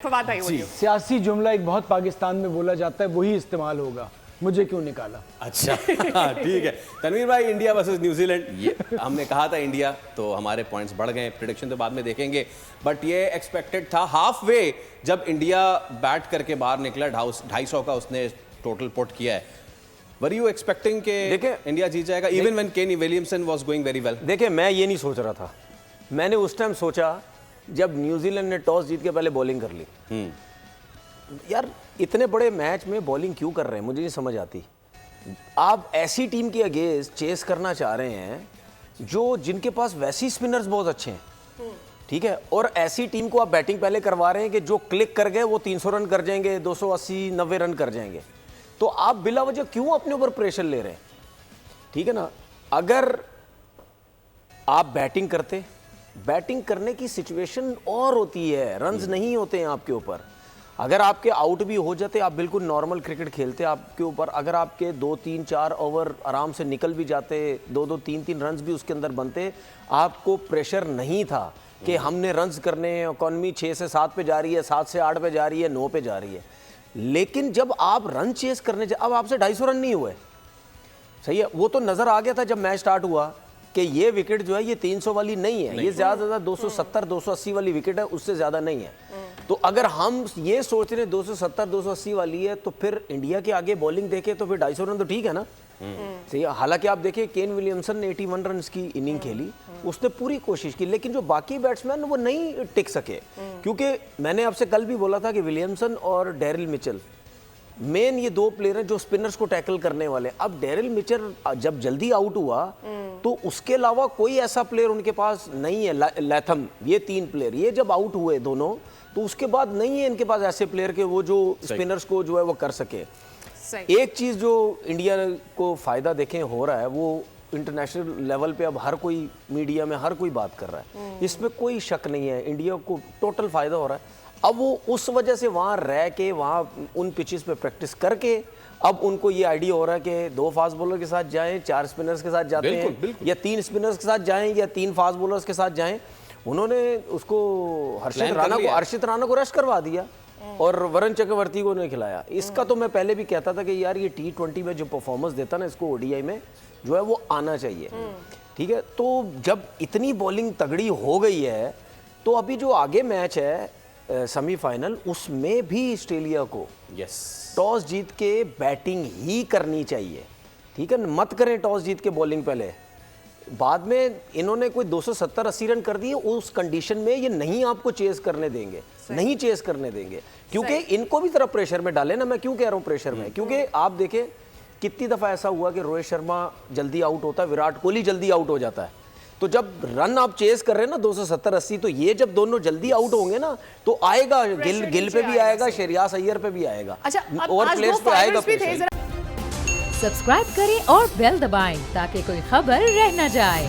फवाद भाई बोलिए। सियासी जुमला एक बहुत पाकिस्तान में बोला जाता है, वही इस्तेमाल होगा। मुझे क्यों निकाला? अच्छा ठीक है तनवीर भाई, इंडिया वर्सेस न्यूजीलैंड, ये हमने कहा था इंडिया, तो हमारे पॉइंट्स बढ़ गए। प्रेडिक्शन तो बाद में देखेंगे, बट ये एक्सपेक्टेड था। हाफ वे जब इंडिया बैट करके बाहर निकला, 250 का उसने टोटल पुट किया है। वर यू एक्सपेक्टिंग के इंडिया जीत जाएगा even when Kane Williamson was going very well? देखिए, मैं ये नहीं सोच रहा था। मैंने उस टाइम सोचा जब न्यूजीलैंड ने टॉस जीत के पहले बॉलिंग कर ली। यार, इतने बड़े मैच में बॉलिंग क्यों कर रहे हैं, मुझे नहीं समझ आती। आप ऐसी टीम के अगेंस्ट चेस करना चाह रहे हैं जिनके पास वैसी स्पिनर्स बहुत अच्छे हैं, ठीक है, और ऐसी टीम को आप बैटिंग पहले करवा रहे हैं कि जो क्लिक कर गए वो 300 रन कर जाएंगे, 280-90 रन कर जाएंगे। तो आप बिला वजह क्यों अपने ऊपर प्रेशर ले रहे हैं? ठीक है ना। अगर आप बैटिंग करते, बैटिंग करने की सिचुएशन और होती है, रन्स नहीं होते हैं आपके ऊपर। अगर आपके आउट भी हो जाते, आप बिल्कुल नॉर्मल क्रिकेट खेलते आपके ऊपर। अगर आपके 2-3-4 ओवर आराम से निकल भी जाते, 2-2, 3-3 रन्स भी उसके अंदर बनते, आपको प्रेशर नहीं था कि हमने रन्स करने हैं। इकॉनमी 6 से 7 पे जा रही है, 7 से 8 पे जा रही है, 9 पे जा रही है। लेकिन जब आप रन चेस करने अब आपसे 250 रन नहीं हुए, सही है। वो तो नज़र आ गया था जब मैच स्टार्ट हुआ कि ये विकेट जो है ये 300 वाली नहीं है, ये ज़्यादा से ज़्यादा 270-280 वाली विकेट है, उससे ज़्यादा नहीं है। तो अगर हम ये सोच रहे हैं 270-280 वाली है, तो फिर इंडिया के आगे बॉलिंग देखे तो फिर 250 रन तो ठीक है ना। सही है। हालांकि आप देखिए, केन विलियमसन ने 81 रन की इनिंग खेली, उसने पूरी कोशिश की, लेकिन जो बाकी बैट्समैन वो नहीं टिक सके। क्योंकि मैंने आपसे कल भी बोला था कि विलियमसन और डेरिल मिचेल मेन ये दो प्लेयर हैं जो स्पिनर्स को टैकल करने वाले। अब डेरिल मिचेल जब जल्दी आउट हुआ तो उसके अलावा कोई ऐसा प्लेयर उनके पास नहीं है। लैथम, ये 3 प्लेयर ये जब आउट हुए दोनों, तो उसके बाद नहीं है इनके पास ऐसे प्लेयर के वो जो स्पिनर्स को जो है वो कर सके। एक चीज जो इंडिया को फायदा देखें हो रहा है, वो इंटरनेशनल लेवल पे अब हर कोई मीडिया में हर कोई बात कर रहा है, इसमें कोई शक नहीं है, इंडिया को टोटल फायदा हो रहा है। अब वो उस वजह से वहाँ रह के, वहाँ उन पिचेस पे प्रैक्टिस करके, अब उनको ये आइडिया हो रहा है कि 2 फास्ट बॉलर के साथ जाएं, 4 स्पिनर्स के साथ जाते हैं, या 3 स्पिनर्स के साथ जाएं, या 3 फास्ट बॉलर्स के साथ जाएं। उन्होंने उसको हर्षित राणा को रेस्ट करवा दिया और वरुण चक्रवर्ती को नहीं खिलाया। इसका तो मैं पहले भी कहता था कि यार ये T20 में जो परफॉर्मेंस देता ना, इसको ODI में जो है वो आना चाहिए। ठीक है, तो जब इतनी बॉलिंग तगड़ी हो गई है, तो अभी जो आगे मैच है सेमीफाइनल, उसमें भी ऑस्ट्रेलिया को टॉस जीत के बैटिंग ही करनी चाहिए। ठीक है, मत करें टॉस जीत के बॉलिंग पहले। बाद में इन्होंने कोई 270-80 रन कर दिए, उस कंडीशन में ये नहीं आपको चेस करने देंगे, नहीं चेस करने देंगे, क्योंकि इनको भी तरफ प्रेशर में डाले ना। मैं क्यों कह रहा हूँ प्रेशर में, क्योंकि आप देखें कितनी दफ़ा ऐसा हुआ कि रोहित शर्मा जल्दी आउट होता है, विराट कोहली जल्दी आउट हो जाता है। तो जब रन आप चेस कर रहे हैं ना 270-80, तो ये जब दोनों जल्दी आउट होंगे ना, तो आएगा गिल पे भी आएगा, श्रेयस अय्यर पे भी आएगा, और प्लेयर्स पे आएगा। सब्सक्राइब करें और बेल दबाएं ताकि कोई खबर रह न जाए।